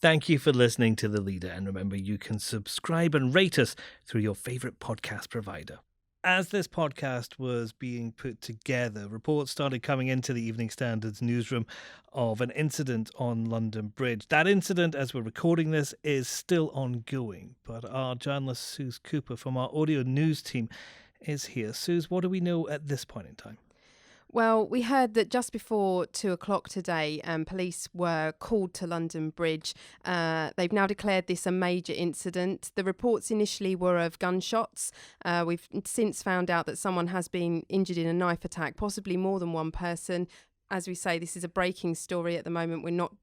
Thank you for listening to The Leader, and remember you can subscribe and rate us through your favourite podcast provider. As this podcast was being put together, reports started coming into the Evening Standard's newsroom of an incident on London Bridge. That incident, as we're recording this, is still ongoing, but our journalist Suze Cooper from our audio news team is here. Suze, what do we know at this point in time? Well, we heard that just before 2:00 today, police were called to London Bridge. They've now declared this a major incident. The reports initially were of gunshots. We've since found out that someone has been injured in a knife attack, possibly more than one person. As we say, this is a breaking story at the moment. We're not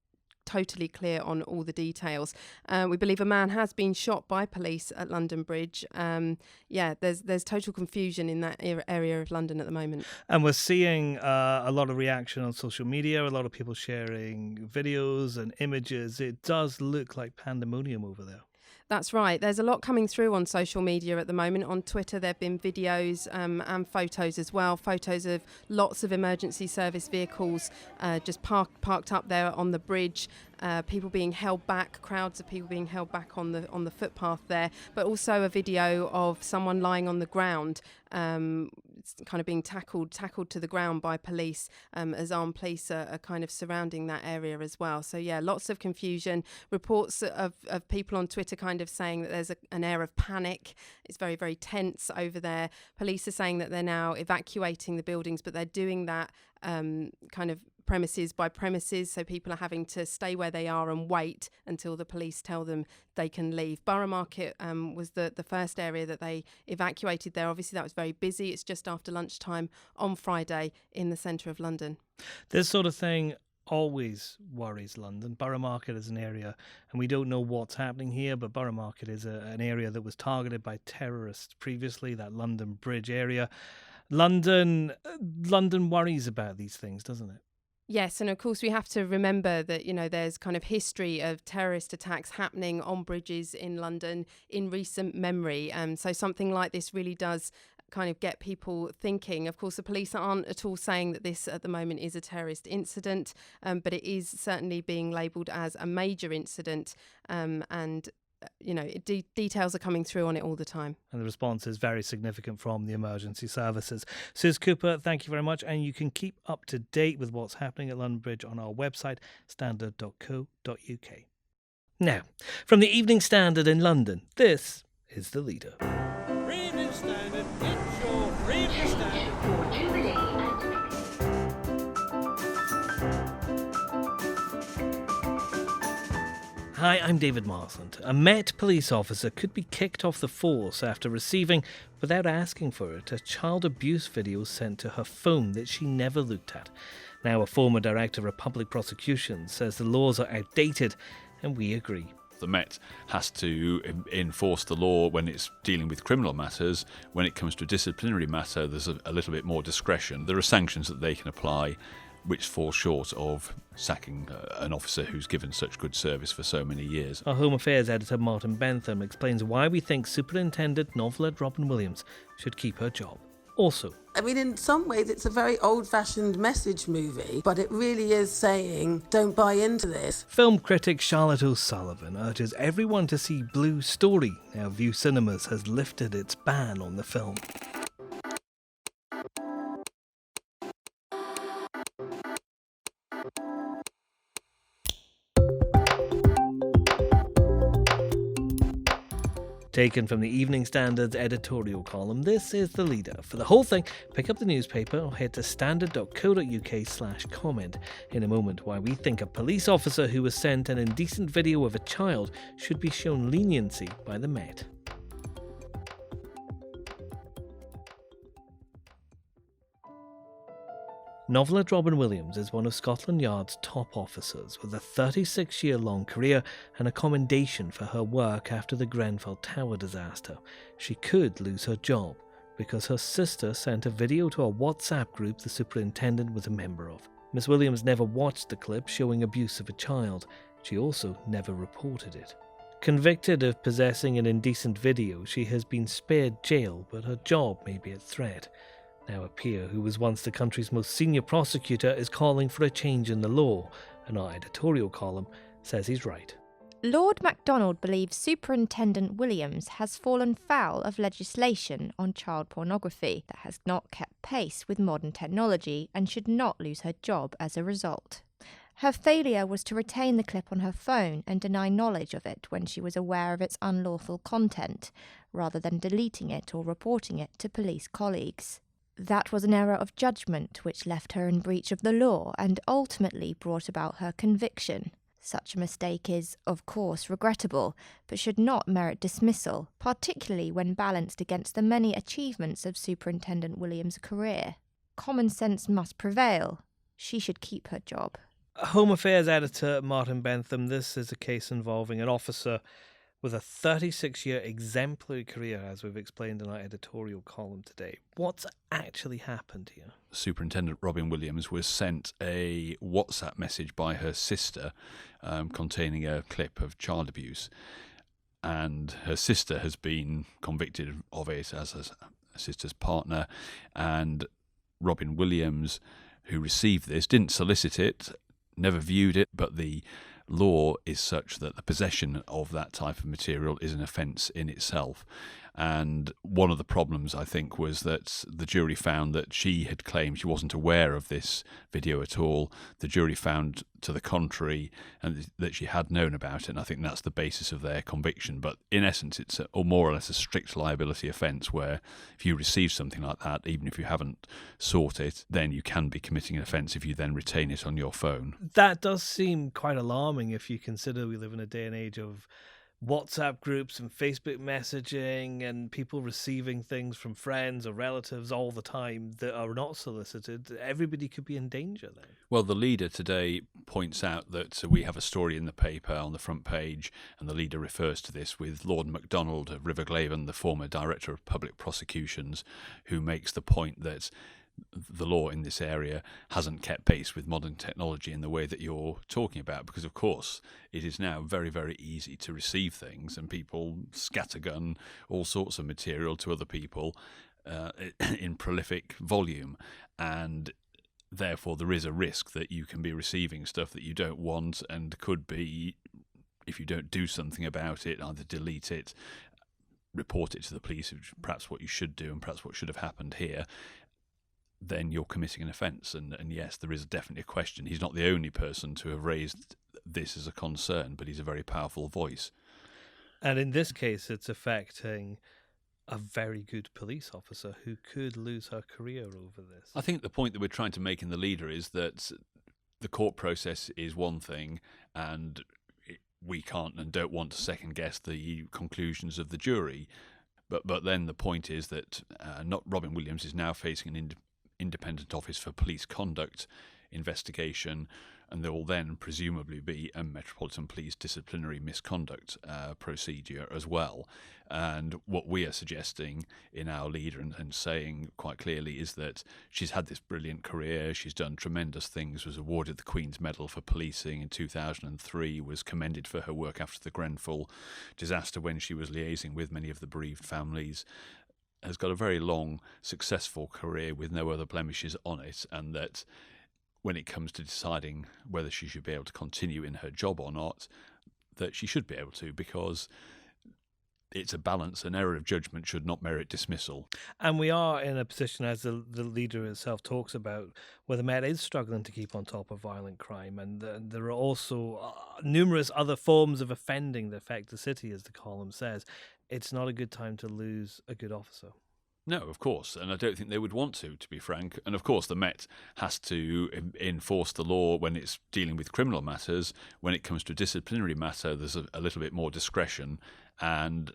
totally clear on all the details. We believe a man has been shot by police at London Bridge. There's total confusion in that area of London at the moment. And we're seeing a lot of reaction on social media, a lot of people sharing videos and images. It does look like pandemonium over there. That's right. There's a lot coming through on social media at the moment. On Twitter, there have been videos and photos as well. Photos of lots of emergency service vehicles just parked up there on the bridge. People being held back, crowds of people being held back on the footpath there. But also a video of someone lying on the ground, kind of being tackled to the ground by police as armed police are kind of surrounding that area as well. So yeah, lots of confusion. Reports of people on Twitter kind of saying that there's an air of panic. It's very, very tense over there. Police are saying that they're now evacuating the buildings, but they're doing that kind of premises by premises, so people are having to stay where they are and wait until the police tell them they can leave. Borough Market was the first area that they evacuated there. Obviously that was very busy. It's just after lunchtime on Friday in the centre of London. This sort of thing always worries London. Borough Market is an area, and we don't know what's happening here, but Borough Market is an area that was targeted by terrorists previously, that London Bridge area. London worries about these things, doesn't it? Yes, and of course we have to remember that, there's kind of history of terrorist attacks happening on bridges in London in recent memory. So something like this really does kind of get people thinking. Of course, the police aren't at all saying that this at the moment is a terrorist incident, but it is certainly being labelled as a major incident, and details are coming through on it all the time. And the response is very significant from the emergency services. Suze Cooper, thank you very much. And you can keep up to date with what's happening at London Bridge on our website, standard.co.uk. Now, from the Evening Standard in London, this is The Leader. Evening Standard, it's your Evening Standard. Hi, I'm David Marsland. A Met police officer could be kicked off the force after receiving, without asking for it, a child abuse video sent to her phone that she never looked at. Now, a former director of public prosecutions says the laws are outdated, and we agree. The Met has to enforce the law when it's dealing with criminal matters. When it comes to a disciplinary matter, there's a little bit more discretion. There are sanctions that they can apply which fall short of sacking an officer who's given such good service for so many years. Our Home Affairs editor Martin Bentham explains why we think Superintendent Novlett Robyn Williams should keep her job. Also, in some ways it's a very old-fashioned message movie, but it really is saying, don't buy into this. Film critic Charlotte O'Sullivan urges everyone to see Blue Story. Now VUE Cinemas has lifted its ban on the film. Taken from the Evening Standard's editorial column, this is The Leader. For the whole thing, pick up the newspaper or head to standard.co.uk/comment. In a moment, why we think a police officer who was sent an indecent video of a child should be shown leniency by the Met. Novlett Robyn Williams is one of Scotland Yard's top officers with a 36-year-long career and a commendation for her work after the Grenfell Tower disaster. She could lose her job because her sister sent a video to a WhatsApp group the superintendent was a member of. Miss Williams never watched the clip showing abuse of a child. She also never reported it. Convicted of possessing an indecent video, she has been spared jail, but her job may be at threat. Now a peer who was once the country's most senior prosecutor is calling for a change in the law, and our editorial column says he's right. Lord MacDonald believes Superintendent Williams has fallen foul of legislation on child pornography that has not kept pace with modern technology and should not lose her job as a result. Her failure was to retain the clip on her phone and deny knowledge of it when she was aware of its unlawful content, rather than deleting it or reporting it to police colleagues. That was an error of judgment which left her in breach of the law and ultimately brought about her conviction. Such a mistake is, of course, regrettable, but should not merit dismissal, particularly when balanced against the many achievements of Superintendent Williams' career. Common sense must prevail. She should keep her job. Home Affairs editor Martin Bentham, this is a case involving an officer with a 36-year exemplary career, as we've explained in our editorial column today. What's actually happened here? Superintendent Robyn Williams was sent a WhatsApp message by her sister containing a clip of child abuse, and her sister has been convicted of it as a sister's partner, and Robyn Williams, who received this, didn't solicit it, never viewed it, but the law is such that the possession of that type of material is an offence in itself. And one of the problems, I think, was that the jury found that she had claimed she wasn't aware of this video at all. The jury found to the contrary, and that she had known about it, and I think that's the basis of their conviction. But in essence, it's more or less a strict liability offence, where if you receive something like that, even if you haven't sought it, then you can be committing an offence if you then retain it on your phone. That does seem quite alarming if you consider we live in a day and age of WhatsApp groups and Facebook messaging and people receiving things from friends or relatives all the time that are not solicited. Everybody could be in danger then. Well, the Leader today points out that we have a story in the paper on the front page, and the Leader refers to this with Lord MacDonald of Riverglaven, the former Director of Public Prosecutions, who makes the point that the law in this area hasn't kept pace with modern technology in the way that you're talking about, because of course it is now very, very easy to receive things, and people scattergun all sorts of material to other people in prolific volume, and therefore there is a risk that you can be receiving stuff that you don't want, and could be, if you don't do something about it, either delete it, report it to the police, which is perhaps what you should do and perhaps what should have happened here, then you're committing an offence. And yes, there is definitely a question. He's not the only person to have raised this as a concern, but he's a very powerful voice. And in this case, it's affecting a very good police officer who could lose her career over this. I think the point that we're trying to make in the Leader is that the court process is one thing, and we can't and don't want to second guess the conclusions of the jury. But then the point is that Robyn Williams is now facing an independent office for police conduct investigation, and there will then presumably be a Metropolitan Police disciplinary misconduct procedure as well. And what we are suggesting in our Leader and saying quite clearly is that she's had this brilliant career, she's done tremendous things, was awarded the Queen's Medal for Policing in 2003, was commended for her work after the Grenfell disaster when she was liaising with many of the bereaved families, has got a very long, successful career with no other blemishes on it, and that when it comes to deciding whether she should be able to continue in her job or not, that she should be able to, because it's a balance. An error of judgment should not merit dismissal. And we are in a position, as the Leader itself talks about, where the Met is struggling to keep on top of violent crime, and there are also numerous other forms of offending that affect the city, as the column says. It's not a good time to lose a good officer. No, of course, and I don't think they would want to be frank. And of course, the Met has to enforce the law when it's dealing with criminal matters. When it comes to a disciplinary matter, there's a little bit more discretion, and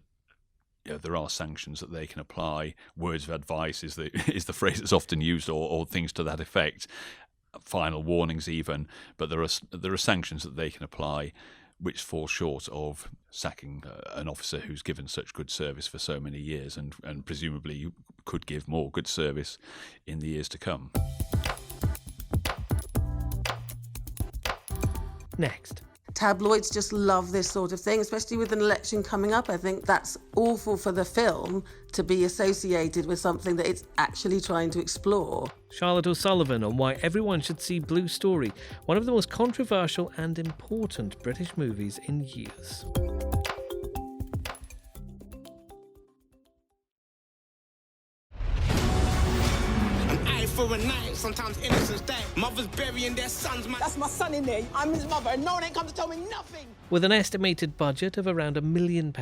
there are sanctions that they can apply. Words of advice is the phrase that's often used, or things to that effect. Final warnings even, but there are sanctions that they can apply, which fall short of sacking an officer who's given such good service for so many years, and presumably could give more good service in the years to come. Next. Tabloids just love this sort of thing, especially with an election coming up. I think that's awful for the film to be associated with something that it's actually trying to explore. Charlotte O'Sullivan on why everyone should see Blue Story, one of the most controversial and important British movies in years. For a night, sometimes innocence die. Mothers burying their sons, man. That's my son in there. I'm his mother, and no one ain't come to tell me nothing. With an estimated budget of around £1 million,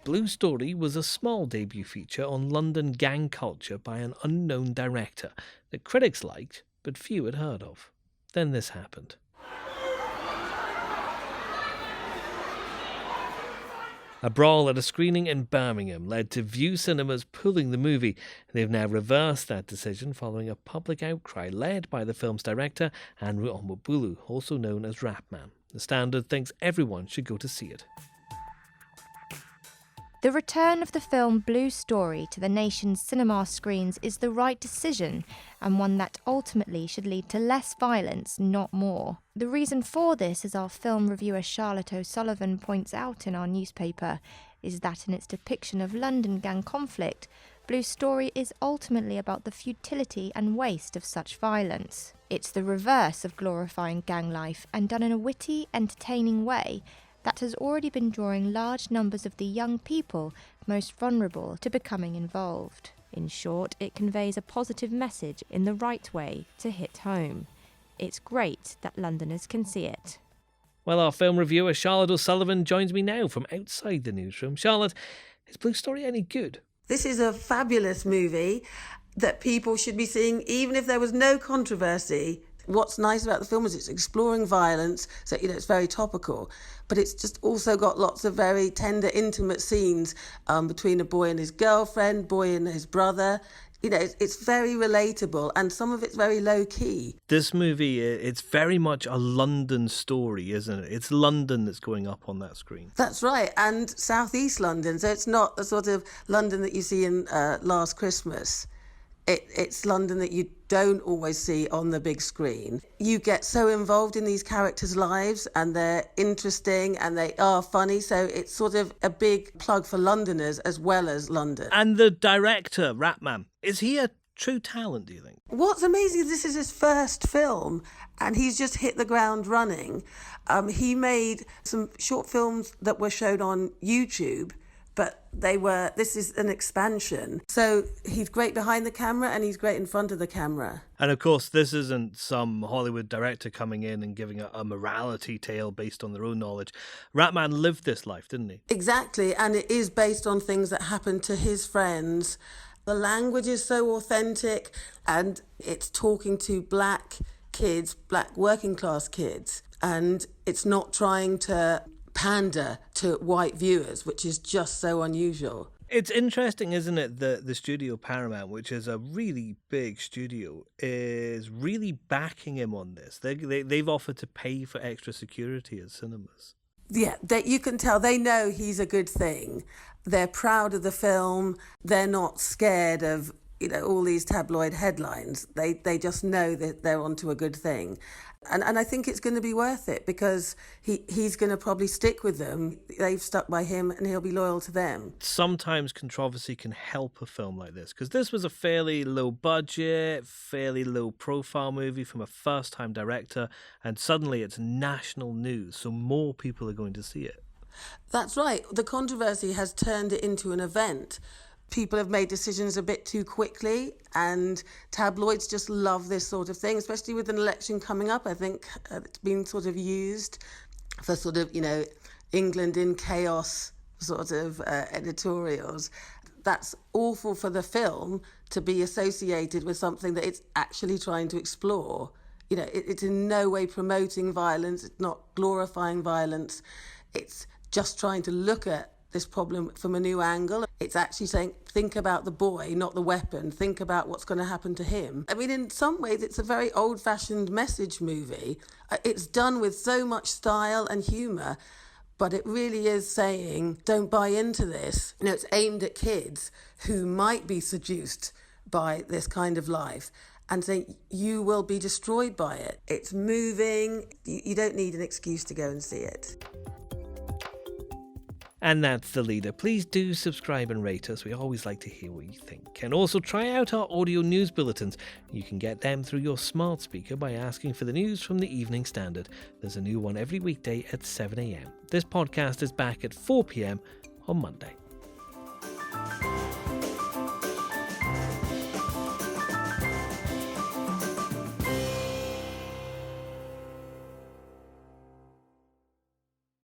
Blue Story was a small debut feature on London gang culture by an unknown director that critics liked, but few had heard of. Then this happened. A brawl at a screening in Birmingham led to VUE cinemas pulling the movie. They've now reversed that decision following a public outcry led by the film's director, Andrew Onwubolu, also known as Rapman. The Standard thinks everyone should go to see it. The return of the film Blue Story to the nation's cinema screens is the right decision, and one that ultimately should lead to less violence, not more. The reason for this, as our film reviewer Charlotte O'Sullivan points out in our newspaper, is that in its depiction of London gang conflict, Blue Story is ultimately about the futility and waste of such violence. It's the reverse of glorifying gang life, and done in a witty, entertaining way that has already been drawing large numbers of the young people most vulnerable to becoming involved. In short, it conveys a positive message in the right way to hit home. It's great that Londoners can see it. Well, our film reviewer Charlotte O'Sullivan joins me now from outside the newsroom. Charlotte, is Blue Story any good? This is a fabulous movie that people should be seeing, even if there was no controversy. What's nice about the film is it's exploring violence, so it's very topical, but it's just also got lots of very tender, intimate scenes between a boy and his girlfriend, boy and his brother. It's very relatable, and some of it's very low key. This movie, it's very much a London story, isn't it? It's London that's going up on that screen. That's right, and southeast London, so it's not the sort of London that you see in Last Christmas. It's London that you don't always see on the big screen. You get so involved in these characters' lives, and they're interesting and they are funny, so it's sort of a big plug for Londoners as well as London. And the director, Rapman, is he a true talent, do you think? What's amazing is this is his first film, and he's just hit the ground running. He made some short films that were shown on YouTube, but this is an expansion. So he's great behind the camera and he's great in front of the camera. And of course, this isn't some Hollywood director coming in and giving a morality tale based on their own knowledge. Rapman lived this life, didn't he? Exactly, and it is based on things that happened to his friends. The language is so authentic, and it's talking to black kids, black working class kids, and it's not trying to pander to white viewers, which is just so unusual. It's interesting, isn't it, that the studio Paramount, which is a really big studio, is really backing him on this. They've offered to pay for extra security at cinemas. Yeah, you can tell they know he's a good thing. They're proud of the film. They're not scared of all these tabloid headlines. They just know that they're onto a good thing. And I think it's going to be worth it, because he's going to probably stick with them. They've stuck by him and he'll be loyal to them. Sometimes controversy can help a film like this, because this was a fairly low budget, fairly low profile movie from a first-time director, and suddenly it's national news, so more people are going to see it. That's right. The controversy has turned it into an event. People have made decisions a bit too quickly, and tabloids just love this sort of thing, especially with an election coming up. I think it's been sort of used for sort of, England in chaos sort of editorials. That's awful for the film to be associated with something that it's actually trying to explore. It's in no way promoting violence. It's not glorifying violence. It's just trying to look at this problem from a new angle. It's actually saying, think about the boy, not the weapon. Think about what's going to happen to him. I mean, in some ways, it's a very old-fashioned message movie. It's done with so much style and humour, but it really is saying, don't buy into this. It's aimed at kids who might be seduced by this kind of life, and saying, you will be destroyed by it. It's moving. You don't need an excuse to go and see it. And that's The Leader. Please do subscribe and rate us. We always like to hear what you think. And also try out our audio news bulletins. You can get them through your smart speaker by asking for the news from the Evening Standard. There's a new one every weekday at 7 a.m. This podcast is back at 4 p.m. on Monday.